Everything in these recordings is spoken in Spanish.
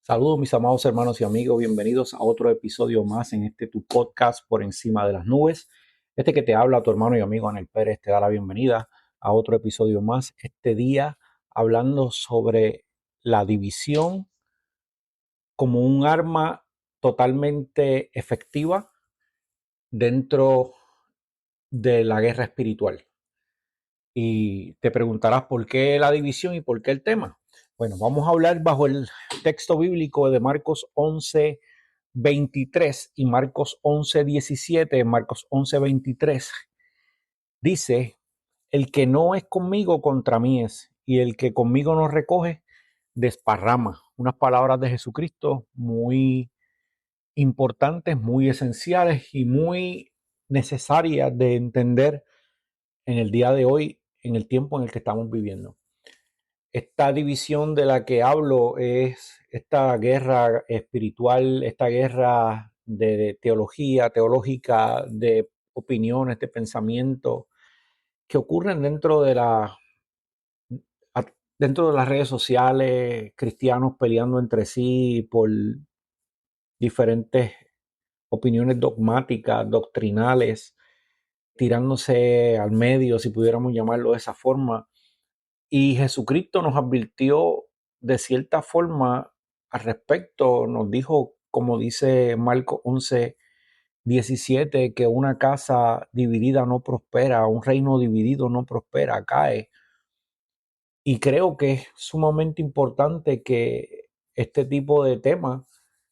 Saludos mis amados hermanos y amigos, bienvenidos a otro episodio más en tu podcast Por Encima de las Nubes. Que te habla tu hermano y amigo Anel Pérez te da la bienvenida a otro episodio más. Este día hablando sobre la división como un arma totalmente efectiva dentro de la guerra espiritual. Y te preguntarás por qué la división y por qué el tema. Bueno, vamos a hablar bajo el texto bíblico de Marcos 11:23 y Marcos 11:17. Marcos 11:23 dice: el que no es conmigo contra mí es, y el que conmigo no recoge desparrama. Unas palabras de Jesucristo muy importantes, muy esenciales y muy necesarias de entender en el día de hoy, en el tiempo en el que estamos viviendo. Esta división de la que hablo es esta guerra espiritual, esta guerra de teología, teológica, de opiniones, de pensamiento, que ocurren dentro de las redes sociales, cristianos peleando entre sí por diferentes opiniones dogmáticas, doctrinales, tirándose al medio, si pudiéramos llamarlo de esa forma. Y Jesucristo nos advirtió de cierta forma al respecto, nos dijo, como dice Marcos 11:17, que una casa dividida no prospera, un reino dividido no prospera, cae. Y creo que es sumamente importante que este tipo de temas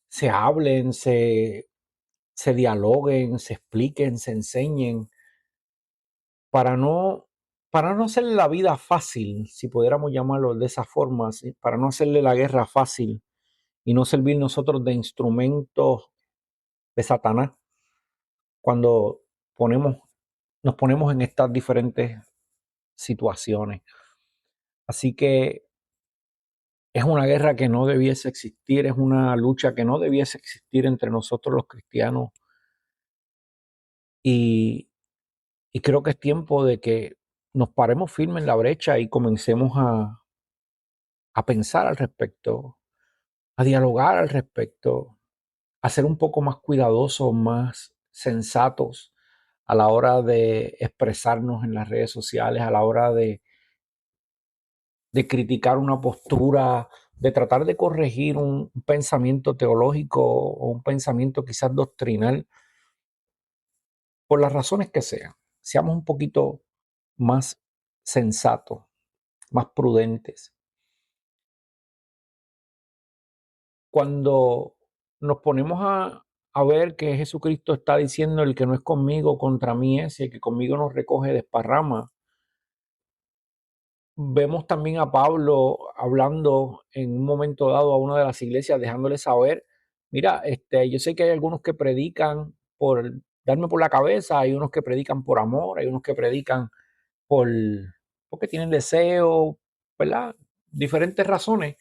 se hablen, se dialoguen, se expliquen, se enseñen, para no, para no hacerle la vida fácil, si pudiéramos llamarlo de esa forma, ¿sí? Para no hacerle la guerra fácil y no servir nosotros de instrumentos de Satanás cuando ponemos, nos ponemos en estas diferentes situaciones. Así que es una guerra que no debiese existir, es una lucha que no debiese existir entre nosotros los cristianos y, y creo que es tiempo de que nos paremos firmes en la brecha y comencemos a pensar al respecto, a dialogar al respecto, a ser un poco más cuidadosos, más sensatos a la hora de expresarnos en las redes sociales, a la hora de criticar una postura, de tratar de corregir un pensamiento teológico o un pensamiento quizás doctrinal, por las razones que sean. Seamos un poquito más sensatos, más prudentes. Cuando nos ponemos a ver que Jesucristo está diciendo: el que no es conmigo contra mí es, y el que conmigo no recoge desparrama, vemos también a Pablo hablando en un momento dado a una de las iglesias, dejándole saber: mira, yo sé que hay algunos que predican por darme por la cabeza, hay unos que predican por amor, hay unos que predican por porque tienen deseo, ¿verdad? Diferentes razones.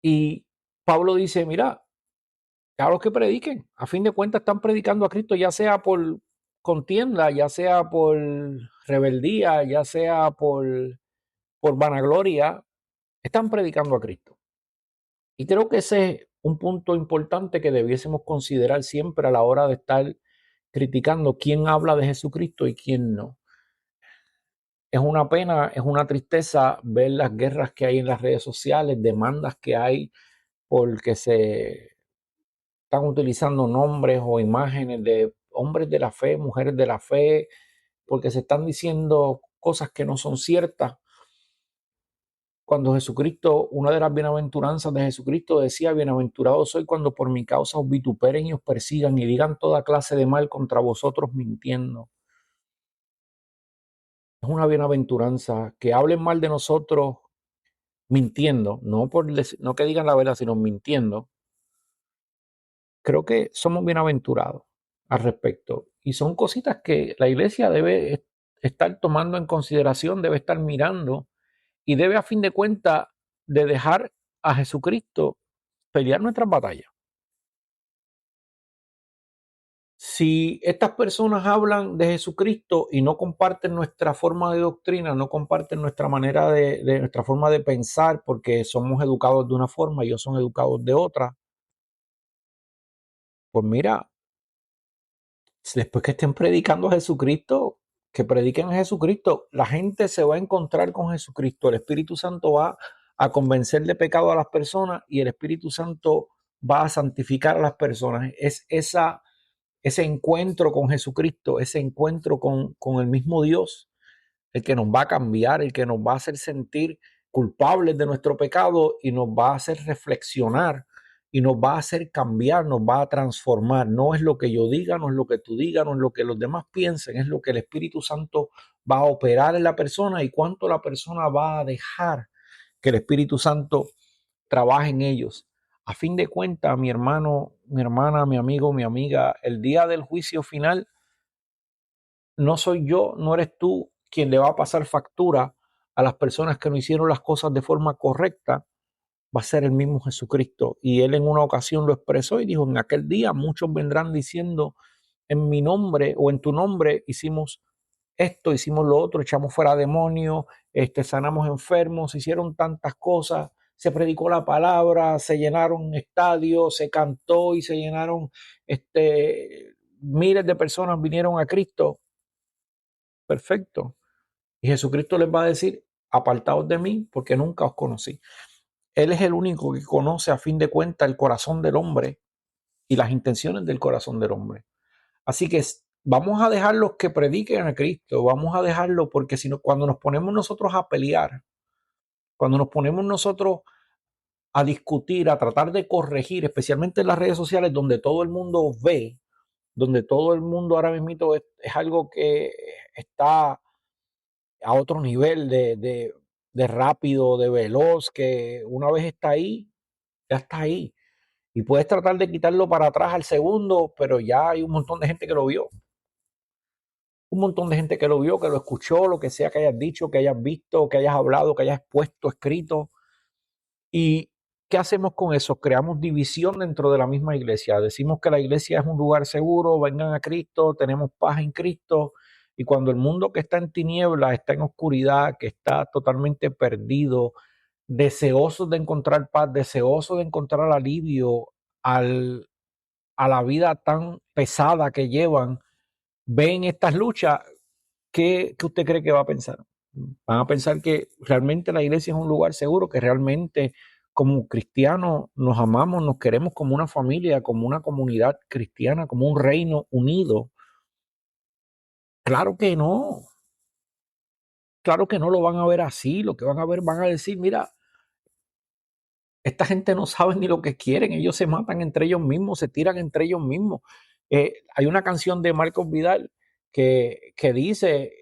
Y Pablo dice: mira, a los que prediquen, a fin de cuentas están predicando a Cristo, ya sea por contienda, ya sea por rebeldía, ya sea por vanagloria, están predicando a Cristo. Y creo que ese es un punto importante que debiésemos considerar siempre a la hora de estar criticando quién habla de Jesucristo y quién no. Es una pena, es una tristeza ver las guerras que hay en las redes sociales, demandas que hay porque se están utilizando nombres o imágenes de hombres de la fe, mujeres de la fe, porque se están diciendo cosas que no son ciertas. Cuando Jesucristo, una de las bienaventuranzas de Jesucristo decía: bienaventurado soy cuando por mi causa os vituperen y os persigan y digan toda clase de mal contra vosotros mintiendo. Es una bienaventuranza que hablen mal de nosotros mintiendo, no que digan la verdad, sino mintiendo. Creo que somos bienaventurados al respecto. Y son cositas que la iglesia debe estar tomando en consideración, debe estar mirando y debe, a fin de cuentas, de dejar a Jesucristo pelear nuestras batallas. Si estas personas hablan de Jesucristo y no comparten nuestra forma de doctrina, no comparten nuestra manera de nuestra forma de pensar, porque somos educados de una forma y ellos son educados de otra, pues mira, después que estén predicando a Jesucristo, que prediquen a Jesucristo, la gente se va a encontrar con Jesucristo. El Espíritu Santo va a convencer de pecado a las personas y el Espíritu Santo va a santificar a las personas. Es ese encuentro con Jesucristo, ese encuentro con el mismo Dios, el que nos va a cambiar, el que nos va a hacer sentir culpables de nuestro pecado y nos va a hacer reflexionar y nos va a hacer cambiar, nos va a transformar. No es lo que yo diga, no es lo que tú digas, no es lo que los demás piensen, es lo que el Espíritu Santo va a operar en la persona y cuánto la persona va a dejar que el Espíritu Santo trabaje en ellos. A fin de cuentas, mi hermano, mi hermana, mi amigo, mi amiga, el día del juicio final no soy yo, no eres tú quien le va a pasar factura a las personas que no hicieron las cosas de forma correcta, va a ser el mismo Jesucristo. Y él en una ocasión lo expresó y dijo, en aquel día muchos vendrán diciendo, en mi nombre o en tu nombre hicimos esto, hicimos lo otro, echamos fuera demonios, sanamos enfermos, se hicieron tantas cosas, se predicó la palabra, se llenaron estadios, se cantó y se llenaron, miles de personas vinieron a Cristo. Perfecto. Y Jesucristo les va a decir, apartaos de mí porque nunca os conocí. Él es el único que conoce a fin de cuentas el corazón del hombre y las intenciones del corazón del hombre. Así que vamos a dejar los que prediquen a Cristo, vamos a dejarlo porque si no, cuando nos ponemos nosotros a pelear, cuando nos ponemos nosotros a discutir, a tratar de corregir, especialmente en las redes sociales donde todo el mundo ve, donde todo el mundo ahora mismo es algo que está a otro nivel de rápido, de veloz, que una vez está ahí, ya está ahí. Y puedes tratar de quitarlo para atrás al segundo, pero ya hay un montón de gente que lo vio. Un montón de gente que lo vio, que lo escuchó, lo que sea que hayas dicho, que hayas visto, que hayas hablado, que hayas expuesto, escrito. ¿Y qué hacemos con eso? Creamos división dentro de la misma iglesia. Decimos que la iglesia es un lugar seguro, vengan a Cristo, tenemos paz en Cristo. Y cuando el mundo que está en tinieblas, está en oscuridad, que está totalmente perdido, deseosos de encontrar paz, deseosos de encontrar alivio al, a la vida tan pesada que llevan, ven estas luchas, ¿qué usted cree que va a pensar? Van a pensar que realmente la iglesia es un lugar seguro, que realmente como cristianos nos amamos, nos queremos como una familia, como una comunidad cristiana, como un reino unido. Claro que no, claro que no lo van a ver así, lo que van a ver, van a decir, mira, esta gente no sabe ni lo que quieren, ellos se matan entre ellos mismos, se tiran entre ellos mismos. Hay una canción de Marcos Vidal que dice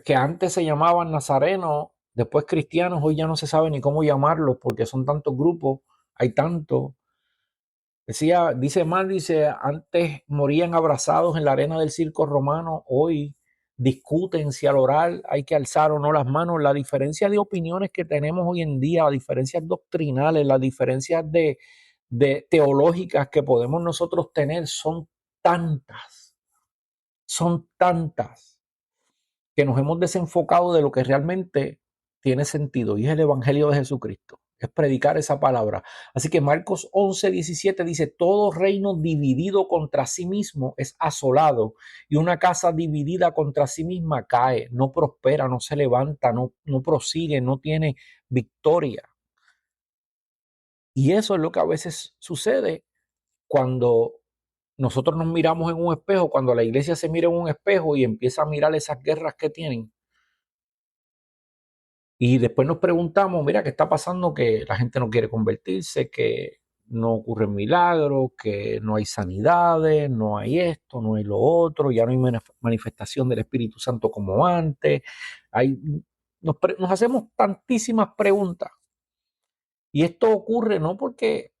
que antes se llamaban nazarenos, después cristianos, hoy ya no se sabe ni cómo llamarlos porque son tantos grupos, hay tantos. Dice mal, dice, antes morían abrazados en la arena del circo romano, hoy discuten si al orar hay que alzar o no las manos. La diferencia de opiniones que tenemos hoy en día, las diferencias doctrinales, las diferencias de teológicas que podemos nosotros tener son tantas que nos hemos desenfocado de lo que realmente tiene sentido y es el Evangelio de Jesucristo, es predicar esa palabra. Así que Marcos 11:17 dice, todo reino dividido contra sí mismo es asolado y una casa dividida contra sí misma cae, no prospera, no se levanta, no prosigue, no tiene victoria. Y eso es lo que a veces sucede cuando nosotros nos miramos en un espejo, cuando la iglesia se mira en un espejo y empieza a mirar esas guerras que tienen. Y después nos preguntamos, mira, ¿qué está pasando? Que la gente no quiere convertirse, que no ocurren milagros, que no hay sanidades, no hay esto, no hay lo otro, ya no hay manifestación del Espíritu Santo como antes. Hay, nos hacemos tantísimas preguntas. Y esto ocurre no porque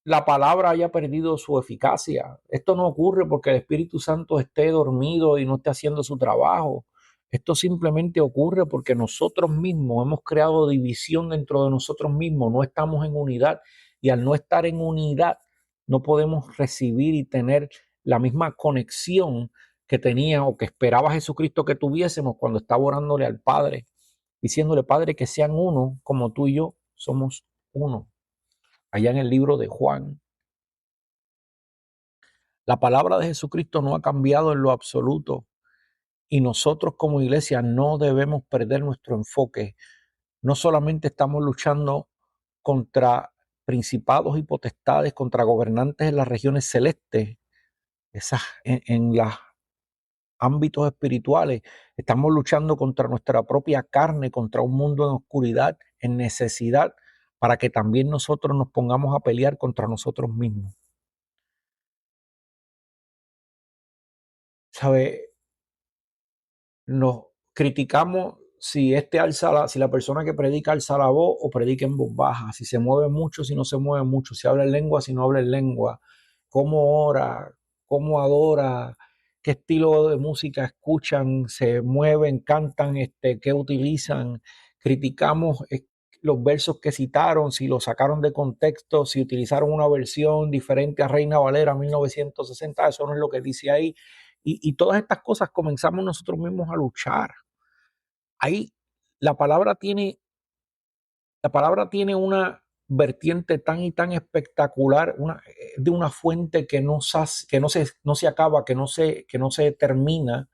la palabra haya perdido su eficacia. Esto no ocurre porque el Espíritu Santo esté dormido y no esté haciendo su trabajo. Esto simplemente ocurre porque nosotros mismos hemos creado división dentro de nosotros mismos, no estamos en unidad y al no estar en unidad no podemos recibir y tener la misma conexión que tenía o que esperaba Jesucristo que tuviésemos cuando estaba orándole al Padre, diciéndole, Padre, que sean uno como tú y yo somos uno. Allá en el libro de Juan. La palabra de Jesucristo no ha cambiado en lo absoluto y nosotros como iglesia no debemos perder nuestro enfoque. No solamente estamos luchando contra principados y potestades, contra gobernantes en las regiones celestes, esas en los ámbitos espirituales, estamos luchando contra nuestra propia carne, contra un mundo en oscuridad, en necesidad, para que también nosotros nos pongamos a pelear contra nosotros mismos. ¿Sabe? Nos criticamos si si la persona que predica alza la voz o predica en voz baja, si se mueve mucho, si no se mueve mucho, si habla en lengua, si no habla en lengua, cómo ora, cómo adora, qué estilo de música escuchan, se mueven, cantan, qué utilizan. Criticamos los versos que citaron, si los sacaron de contexto, si utilizaron una versión diferente a Reina Valera 1960, eso no es lo que dice ahí. Y todas estas cosas comenzamos nosotros mismos a luchar. Ahí la palabra tiene, la palabra tiene una vertiente tan y tan espectacular, de una fuente que no se acaba, que no se termina,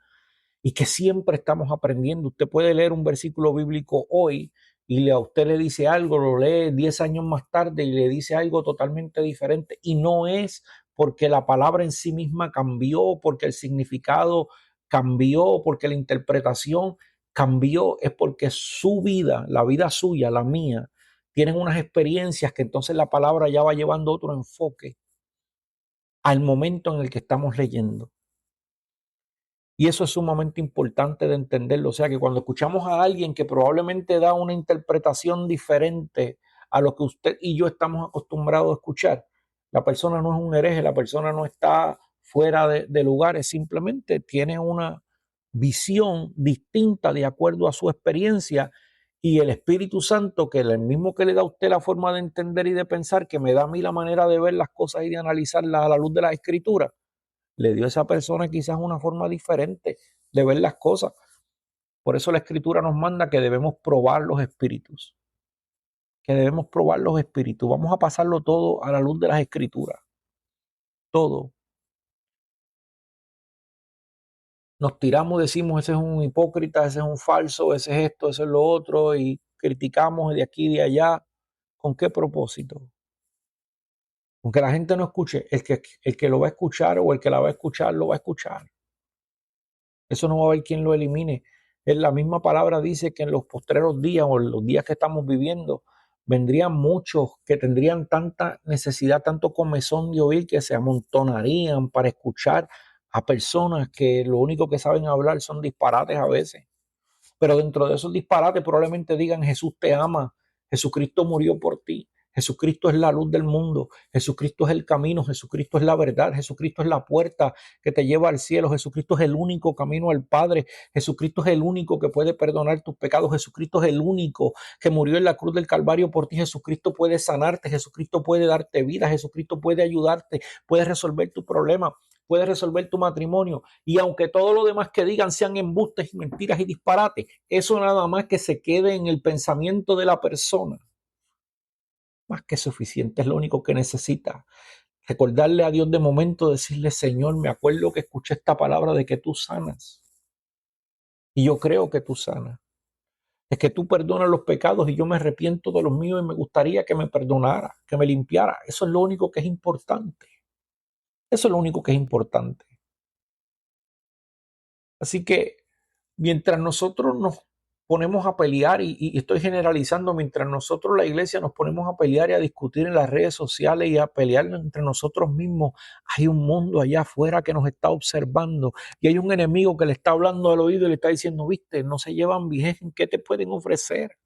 y que siempre estamos aprendiendo. Usted puede leer un versículo bíblico hoy y a usted le dice algo, lo lee 10 años más tarde y le dice algo totalmente diferente. Y no es porque la palabra en sí misma cambió, porque el significado cambió, porque la interpretación cambió, es porque su vida, la vida suya, la mía, tienen unas experiencias que entonces la palabra ya va llevando otro enfoque al momento en el que estamos leyendo. Y eso es sumamente importante de entenderlo. O sea que cuando escuchamos a alguien que probablemente da una interpretación diferente a lo que usted y yo estamos acostumbrados a escuchar, la persona no es un hereje, la persona no está fuera de lugares, simplemente tiene una visión distinta de acuerdo a su experiencia y el Espíritu Santo, que es el mismo que le da a usted la forma de entender y de pensar, que me da a mí la manera de ver las cosas y de analizarlas a la luz de la Escritura, le dio a esa persona quizás una forma diferente de ver las cosas. Por eso la Escritura nos manda que debemos probar los espíritus, que debemos probar los espíritus. Vamos a pasarlo todo a la luz de las Escrituras, todo. Nos tiramos, decimos, ese es un hipócrita, ese es un falso, ese es esto, ese es lo otro, y criticamos de aquí y de allá. ¿Con qué propósito? Aunque la gente no escuche, el que lo va a escuchar o el que la va a escuchar, lo va a escuchar. Eso no va a haber quien lo elimine. En la misma palabra dice que en los postreros días o en los días que estamos viviendo, vendrían muchos que tendrían tanta necesidad, tanto comezón de oír, que se amontonarían para escuchar a personas que lo único que saben hablar son disparates a veces. Pero dentro de esos disparates probablemente digan: Jesús te ama, Jesucristo murió por ti, Jesucristo es la luz del mundo, Jesucristo es el camino, Jesucristo es la verdad, Jesucristo es la puerta que te lleva al cielo, Jesucristo es el único camino al Padre, Jesucristo es el único que puede perdonar tus pecados, Jesucristo es el único que murió en la cruz del Calvario por ti, Jesucristo puede sanarte, Jesucristo puede darte vida, Jesucristo puede ayudarte, puede resolver tu problema, puede resolver tu matrimonio. Y aunque todo lo demás que digan sean embustes y mentiras y disparates, eso nada más que se quede en el pensamiento de la persona, más que suficiente, es lo único que necesita. Recordarle a Dios de momento, decirle: Señor, me acuerdo que escuché esta palabra de que tú sanas. Y yo creo que tú sanas. Es que tú perdonas los pecados y yo me arrepiento de los míos y me gustaría que me perdonara, que me limpiara. Eso es lo único que es importante. Eso es lo único que es importante. Así que mientras nosotros nos ponemos a pelear, y estoy generalizando, mientras nosotros la iglesia nos ponemos a pelear y a discutir en las redes sociales y a pelear entre nosotros mismos, hay un mundo allá afuera que nos está observando y hay un enemigo que le está hablando al oído y le está diciendo: viste, no se llevan bien, ¿qué te pueden ofrecer?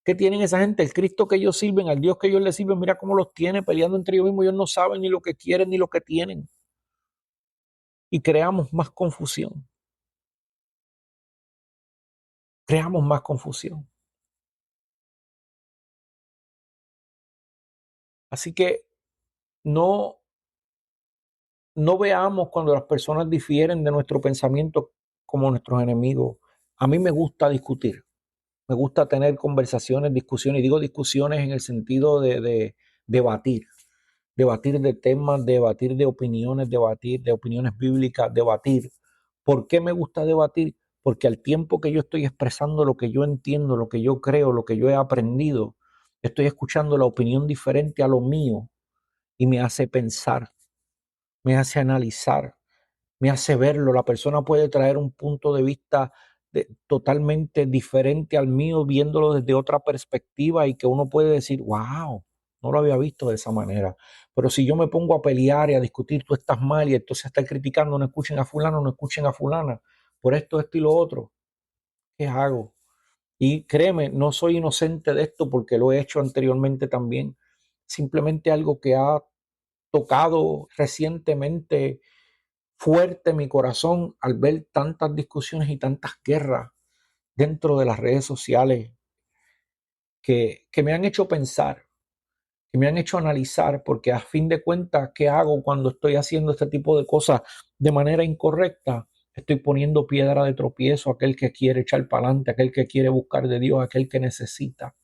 ¿Qué tienen esa gente? El Cristo que ellos sirven, al Dios que ellos le sirven, mira cómo los tiene peleando entre ellos mismos. Ellos no saben ni lo que quieren ni lo que tienen. Y creamos más confusión. Creamos más confusión. Así que no no veamos cuando las personas difieren de nuestro pensamiento como nuestros enemigos. A mí me gusta discutir, me gusta tener conversaciones, discusiones, y digo discusiones en el sentido de debatir, debatir de temas, debatir de opiniones, debatir de opiniones bíblicas, debatir. ¿Por qué me gusta debatir? Porque al tiempo que yo estoy expresando lo que yo entiendo, lo que yo creo, lo que yo he aprendido, estoy escuchando la opinión diferente a lo mío y me hace pensar, me hace analizar, me hace verlo. La persona puede traer un punto de vista totalmente diferente al mío, viéndolo desde otra perspectiva y que uno puede decir, wow, no lo había visto de esa manera. Pero si yo me pongo a pelear y a discutir, tú estás mal y entonces estar criticando, no escuchen a fulano, no escuchen a fulana, por esto y lo otro, ¿qué hago? Y créeme, no soy inocente de esto porque lo he hecho anteriormente también. Simplemente algo que ha tocado recientemente fuerte mi corazón al ver tantas discusiones y tantas guerras dentro de las redes sociales que me han hecho pensar, que me han hecho analizar, porque a fin de cuentas, ¿qué hago cuando estoy haciendo este tipo de cosas de manera incorrecta? Estoy poniendo piedra de tropiezo a aquel que quiere echar para adelante, a aquel que quiere buscar de Dios, a aquel que necesita.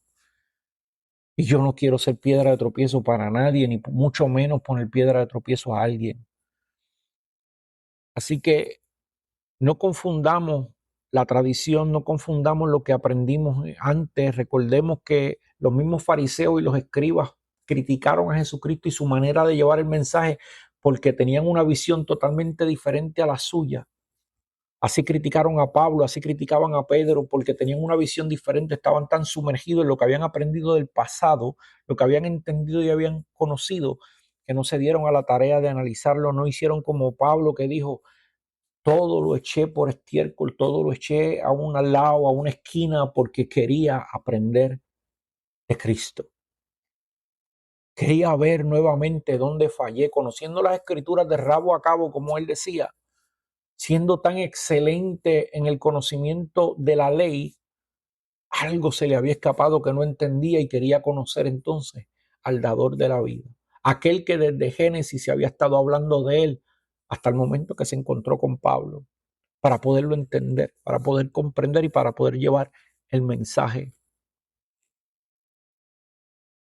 Y yo no quiero ser piedra de tropiezo para nadie, ni mucho menos poner piedra de tropiezo a alguien. Así que no confundamos la tradición, no confundamos lo que aprendimos antes. Recordemos que los mismos fariseos y los escribas criticaron a Jesucristo y su manera de llevar el mensaje porque tenían una visión totalmente diferente a la suya. Así criticaron a Pablo, así criticaban a Pedro porque tenían una visión diferente, estaban tan sumergidos en lo que habían aprendido del pasado, lo que habían entendido y habían conocido, que no se dieron a la tarea de analizarlo, no hicieron como Pablo que dijo, todo lo eché por estiércol, todo lo eché a un lado, a una esquina, porque quería aprender de Cristo. Quería ver nuevamente dónde fallé, conociendo las escrituras de rabo a cabo, como él decía, siendo tan excelente en el conocimiento de la ley, algo se le había escapado que no entendía y quería conocer entonces al dador de la vida. Aquel que desde Génesis se había estado hablando de él hasta el momento que se encontró con Pablo, para poderlo entender, para poder comprender y para poder llevar el mensaje.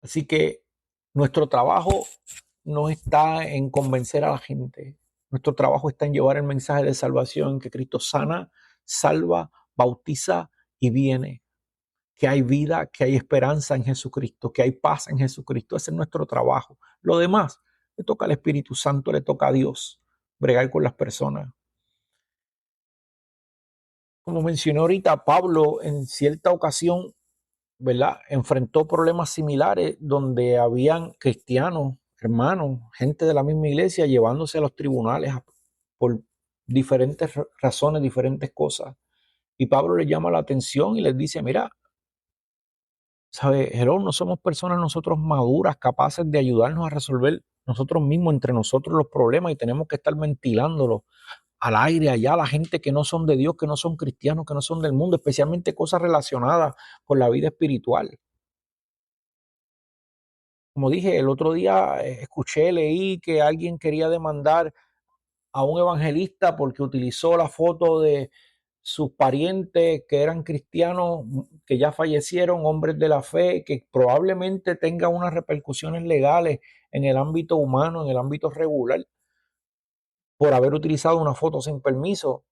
Así que nuestro trabajo no está en convencer a la gente. Nuestro trabajo está en llevar el mensaje de salvación, que Cristo sana, salva, bautiza y viene. Que hay vida, que hay esperanza en Jesucristo, que hay paz en Jesucristo. Ese es nuestro trabajo. Lo demás le toca al Espíritu Santo, le toca a Dios bregar con las personas. Como mencioné ahorita, Pablo en cierta ocasión, ¿verdad? Enfrentó problemas similares donde habían cristianos, hermanos, gente de la misma iglesia llevándose a los tribunales por diferentes razones, diferentes cosas. Y Pablo le llama la atención y les dice, mira, ¿sabe? Hello, no somos personas nosotros maduras, capaces de ayudarnos a resolver nosotros mismos, entre nosotros los problemas y tenemos que estar ventilándolos al aire allá a la gente que no son de Dios, que no son cristianos, que no son del mundo, especialmente cosas relacionadas con la vida espiritual. Como dije, el otro día escuché, leí que alguien quería demandar a un evangelista porque utilizó la foto de sus parientes que eran cristianos, que ya fallecieron, hombres de la fe, que probablemente tenga unas repercusiones legales en el ámbito humano, en el ámbito regular, por haber utilizado una foto sin permiso,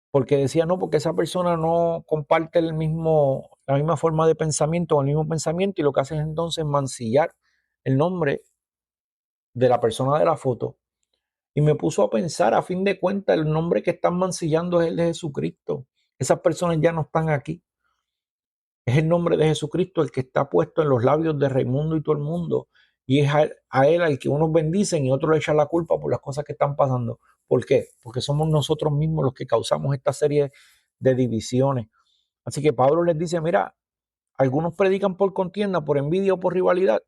porque decía no, porque esa persona no comparte la misma forma de pensamiento o el mismo pensamiento, y lo que hacen es entonces mancillar el nombre de la persona de la foto. Y me puso a pensar, a fin de cuentas, el nombre que están mancillando es el de Jesucristo. Esas personas ya no están aquí. Es el nombre de Jesucristo el que está puesto en los labios de Raimundo y todo el mundo. Y es a él al que unos bendicen y otros le echan la culpa por las cosas que están pasando. ¿Por qué? Porque somos nosotros mismos los que causamos esta serie de divisiones. Así que Pablo les dice, mira, algunos predican por contienda, por envidia o por rivalidad.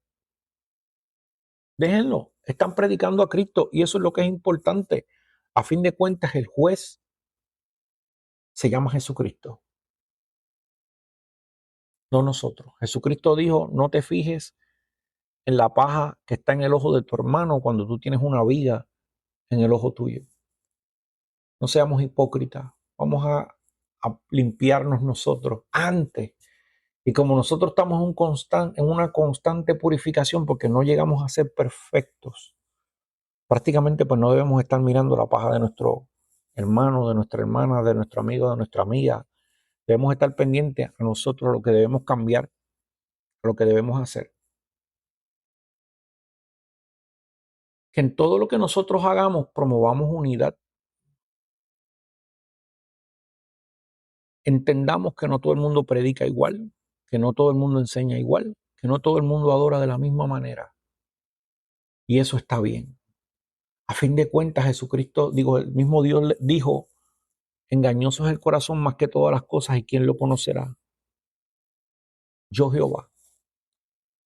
Déjenlo, están predicando a Cristo y eso es lo que es importante. A fin de cuentas, el juez se llama Jesucristo, no nosotros. Jesucristo dijo, no te fijes en la paja que está en el ojo de tu hermano cuando tú tienes una viga en el ojo tuyo. No seamos hipócritas. Vamos a limpiarnos nosotros antes. Y como nosotros estamos en una constante purificación porque no llegamos a ser perfectos, prácticamente pues no debemos estar mirando la paja de nuestro hermano, de nuestra hermana, de nuestro amigo, de nuestra amiga. Debemos estar pendientes a nosotros lo que debemos cambiar, lo que debemos hacer. Que en todo lo que nosotros hagamos promovamos unidad. Entendamos que no todo el mundo predica igual, que no todo el mundo enseña igual, que no todo el mundo adora de la misma manera. Y eso está bien. A fin de cuentas, Jesucristo, el mismo Dios le dijo, engañoso es el corazón más que todas las cosas, ¿y quién lo conocerá? Yo Jehová,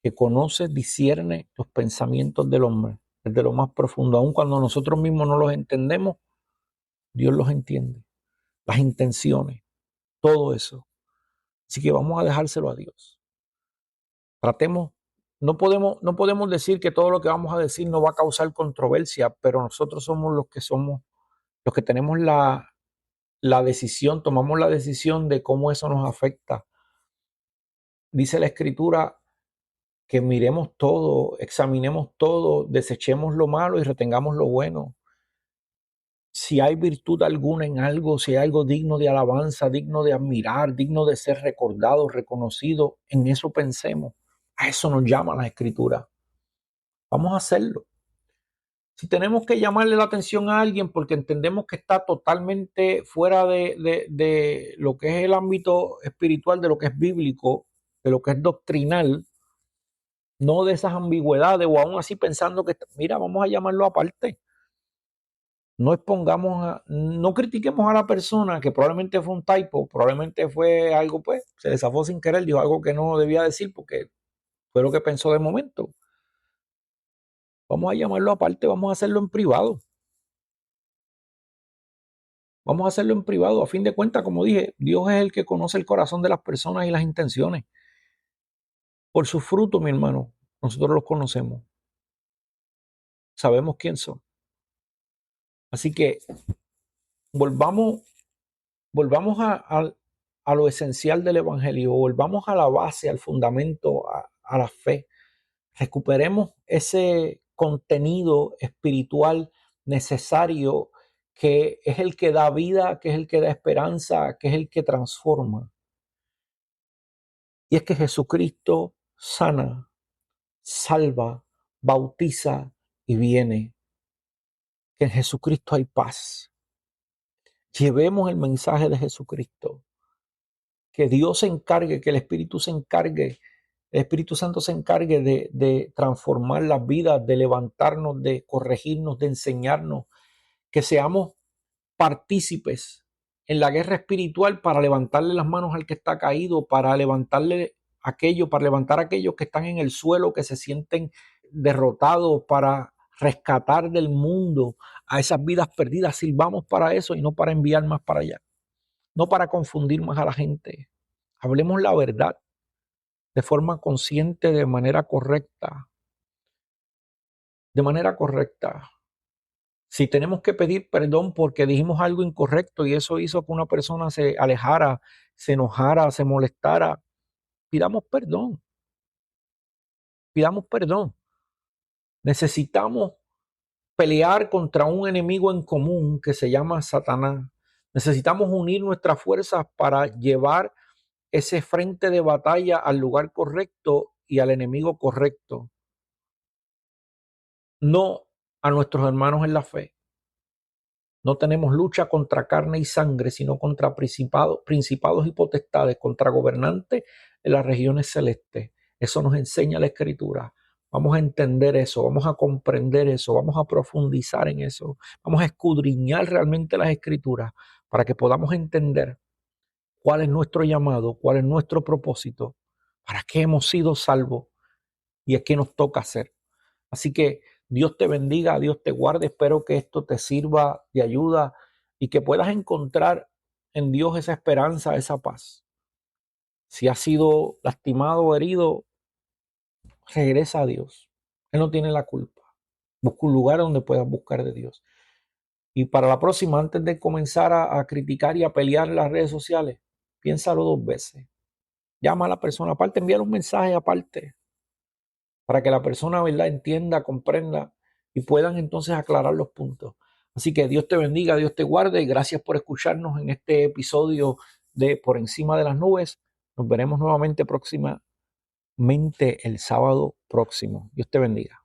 que conoce, discierne los pensamientos del hombre, desde lo más profundo. Aun cuando nosotros mismos no los entendemos, Dios los entiende. Las intenciones, todo eso. Así que vamos a dejárselo a Dios. Tratemos, no podemos decir que todo lo que vamos a decir no va a causar controversia, pero nosotros somos los que tenemos la decisión, tomamos la decisión de cómo eso nos afecta. Dice la Escritura que miremos todo, examinemos todo, desechemos lo malo y retengamos lo bueno. Si hay virtud alguna en algo, si hay algo digno de alabanza, digno de admirar, digno de ser recordado, reconocido, en eso pensemos. A eso nos llama la Escritura. Vamos a hacerlo. Si tenemos que llamarle la atención a alguien porque entendemos que está totalmente fuera de lo que es el ámbito espiritual, de lo que es bíblico, de lo que es doctrinal, no de esas ambigüedades o aún así pensando que, mira, vamos a llamarlo aparte. No critiquemos a la persona que probablemente fue un typo, probablemente fue algo, pues, se le zafó sin querer, dijo algo que no debía decir porque fue lo que pensó de momento. Vamos a llamarlo aparte, vamos a hacerlo en privado. Vamos a hacerlo en privado. A fin de cuentas, como dije, Dios es el que conoce el corazón de las personas y las intenciones. Por sus frutos, mi hermano, nosotros los conocemos. Sabemos quién son. Así que volvamos, volvamos a lo esencial del evangelio, volvamos a la base, al fundamento, a la fe. Recuperemos ese contenido espiritual necesario que es el que da vida, que es el que da esperanza, que es el que transforma. Y es que Jesucristo sana, salva, bautiza y viene. Que en Jesucristo hay paz. Llevemos el mensaje de Jesucristo. Que Dios se encargue, que el Espíritu se encargue, el Espíritu Santo se encargue de transformar las vidas, de levantarnos, de corregirnos, de enseñarnos. Que seamos partícipes en la guerra espiritual para levantarle las manos al que está caído, para levantar a aquellos que están en el suelo, que se sienten derrotados, para rescatar del mundo a esas vidas perdidas. Sirvamos para eso y no para enviar más para allá, no para confundir más a la gente. Hablemos la verdad de forma consciente, de manera correcta, de manera correcta. Si tenemos que pedir perdón porque dijimos algo incorrecto y eso hizo que una persona se alejara, se enojara, se molestara, pidamos perdón, pidamos perdón. Necesitamos pelear contra un enemigo en común que se llama Satanás. Necesitamos unir nuestras fuerzas para llevar ese frente de batalla al lugar correcto y al enemigo correcto. No a nuestros hermanos en la fe. No tenemos lucha contra carne y sangre, sino contra principados y potestades, contra gobernantes de las regiones celestes. Eso nos enseña la Escritura. Vamos a entender eso, vamos a comprender eso, vamos a profundizar en eso, vamos a escudriñar realmente las Escrituras para que podamos entender cuál es nuestro llamado, cuál es nuestro propósito, para qué hemos sido salvos y es qué nos toca hacer. Así que Dios te bendiga, Dios te guarde. Espero que esto te sirva de ayuda y que puedas encontrar en Dios esa esperanza, esa paz. Si has sido lastimado o herido, regresa a Dios. Él no tiene la culpa. Busca un lugar donde puedas buscar de Dios. Y para la próxima, antes de comenzar a criticar y a pelear en las redes sociales, piénsalo 2 veces. Llama a la persona aparte, envíale un mensaje aparte para que la persona, ¿verdad?, entienda, comprenda y puedan entonces aclarar los puntos. Así que Dios te bendiga, Dios te guarde y gracias por escucharnos en este episodio de Por Encima de las Nubes. Nos veremos nuevamente próximamente el sábado próximo. Dios te bendiga.